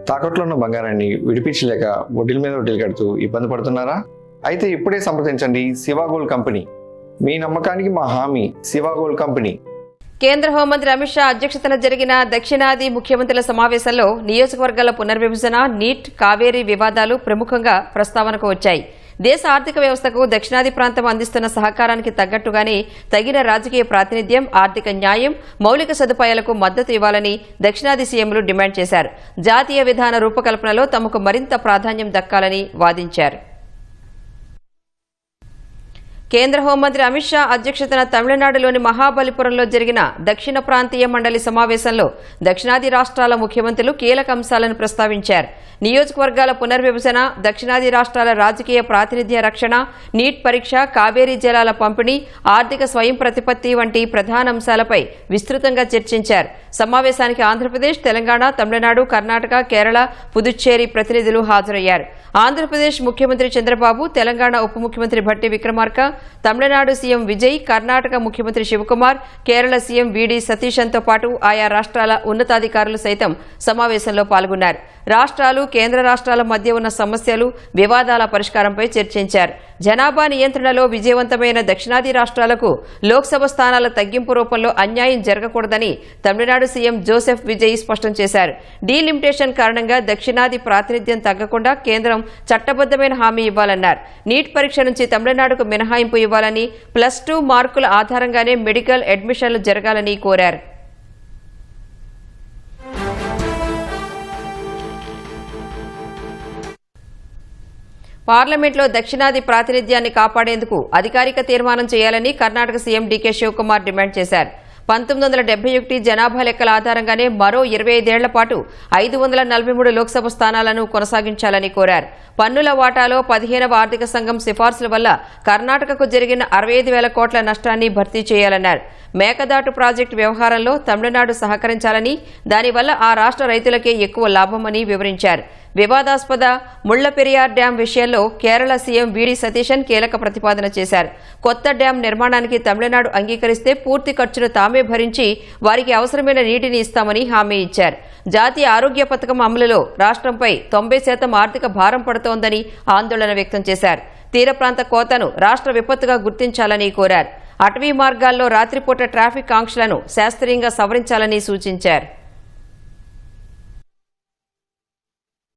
తాకట్లో ఉన్న బంగారాన్ని విడిపించలేక వడ్డీల మీద వడ్డీలు కడుతూ ఇబ్బంది పడుతున్నారా? అయితే ఇప్పుడే సంప్రదించండి శివ గోల్డ్ కంపెనీ. మీ నమ్మకానికి మా హామీ శివ గోల్డ్ కంపెనీ. కేంద్ర హోంమంత్రి అమిత్ షా అధ్యక్షతన జరిగిన దక్షిణాది ముఖ్యమంత్రుల సమావేశంలో నియోజకవర్గాల పునర్విభజన, నీట్, కావేరీ వివాదాలు ప్రముఖంగా ప్రస్తావనకు వచ్చాయి. దేశ ఆర్థిక వ్యవస్థకు దక్షిణాది ప్రాంతం అందిస్తున్న సహకారానికి తగ్గట్టుగానే తగిన రాజకీయ ప్రాతినిధ్యం, ఆర్థిక న్యాయం, మౌలిక సదుపాయాలకు మద్దతు ఇవ్వాలని దక్షిణాది సీఎంలు డిమాండ్ చేశారు. జాతీయ విధాన రూపకల్పనలో తమకు మరింత ప్రాధాన్యం దక్కాలని వాదించారు. కేంద్ర హోంమంత్రి అమిత్ షా అధ్యక్షతన తమిళనాడులోని మహాబలిపురంలో జరిగిన దక్షిణ ప్రాంతీయ మండలి సమావేశంలో దక్షిణాది రాష్ట్రాల ముఖ్యమంత్రులు కీలక అంశాలను ప్రస్తావించారు. నియోజకవర్గాల పునర్విభజన, దక్షిణాది రాష్ట్రాల రాజకీయ ప్రాతినిధ్య రక్షణ, నీట్ పరీక్ష, కావేరీ జలాల పంపిణీ, ఆర్థిక స్వయం ప్రతిపత్తి వంటి ప్రధాన అంశాలపై విస్తృతంగా చర్చించారు. సమావేశానికి ఆంధ్రప్రదేశ్, తెలంగాణ, తమిళనాడు, కర్ణాటక, కేరళ, పుదుచ్చేరి ప్రతినిధులు హాజరయ్యారు. ఆంధ్రప్రదేశ్ ముఖ్యమంత్రి చంద్రబాబు, తెలంగాణ ఉప ముఖ్యమంత్రి భట్టి విక్రమార్క, తమిళనాడు సీఎం విజయ్, కర్ణాటక ముఖ్యమంత్రి శివకుమార్, కేరళ సీఎం వీడి సతీశన్తో పాటు ఆయా రాష్ట్రాల ఉన్నతాధికారులు సైతం సమావేశంలో పాల్గొన్నారు. రాష్ట్రాలు, కేంద్ర రాష్ట్రాల మధ్య ఉన్న సమస్యలు, వివాదాల పరిష్కారంపై చర్చించారు. జనాభా నియంత్రణలో విజయవంతమైన దక్షిణాది రాష్ట్రాలకు లోక్సభ స్థానాల తగ్గింపు రూపంలో అన్యాయం జరగకూడదని తమిళనాడు సీఎం జోసెఫ్ విజయ్ స్పష్టం చేశారు. డీలిమిటేషన్ కారణంగా దక్షిణాది ప్రాతినిధ్యం తగ్గకుండా కేంద్రం చట్టబద్దమైన హామీ ఇవ్వాలన్నారు. నీట్ పరీక్ష నుంచి తమిళనాడుకు మినహాయింపు ఇవ్వాలని, +2 మార్కుల ఆధారంగానే మెడికల్ అడ్మిషన్లు జరగాలని కోరారు. పార్లమెంట్లో దక్షిణాది ప్రాతినిధ్యాన్ని కాపాడేందుకు అధికారిక తీర్మానం చేయాలని కర్ణాటక సీఎం డీకే శివకుమార్ డిమాండ్ చేశారు. 1971 జనాభా లెక్కల ఆధారంగానే మరో 25 ఏళ్ల పాటు 543 లోక్సభ స్థానాలను కొనసాగించాలని కోరారు. పన్నుల వాటాలో 15వ ఆర్థిక సంఘం సిఫార్సుల వల్ల కర్ణాటకకు జరిగిన 65,000 కోట్ల నష్టాన్ని భర్తీ చేయాలన్నారు. మేకదాటు ప్రాజెక్టు వ్యవహారంలో తమిళనాడు సహకరించాలని, దానివల్ల ఆ రాష్ట్ర రైతులకే ఎక్కువ లాభమని వివరించారు. వివాదాస్పద ముళ్లపెరియార్ డ్యాం విషయంలో కేరళ సీఎం వీడి సతీశన్ కీలక ప్రతిపాదన చేశారు. కొత్త డ్యాం నిర్మాణానికి తమిళనాడు అంగీకరిస్తే పూర్తి ఖర్చును తామే భరించి వారికి అవసరమైన నీటిని ఇస్తామని హామీ ఇచ్చారు. జాతీయ ఆరోగ్య పథకం అమలులో రాష్ట్రంపై 90% ఆర్థిక భారం పడుతోందని ఆందోళన వ్యక్తం చేశారు. తీర ప్రాంత కోతను రాష్ట్ర విపత్తుగా గుర్తించాలని కోరారు. అటవీ మార్గాల్లో రాత్రిపూట ట్రాఫిక్ ఆంక్షలను శాస్త్రీయంగా సవరించాలని సూచించారు.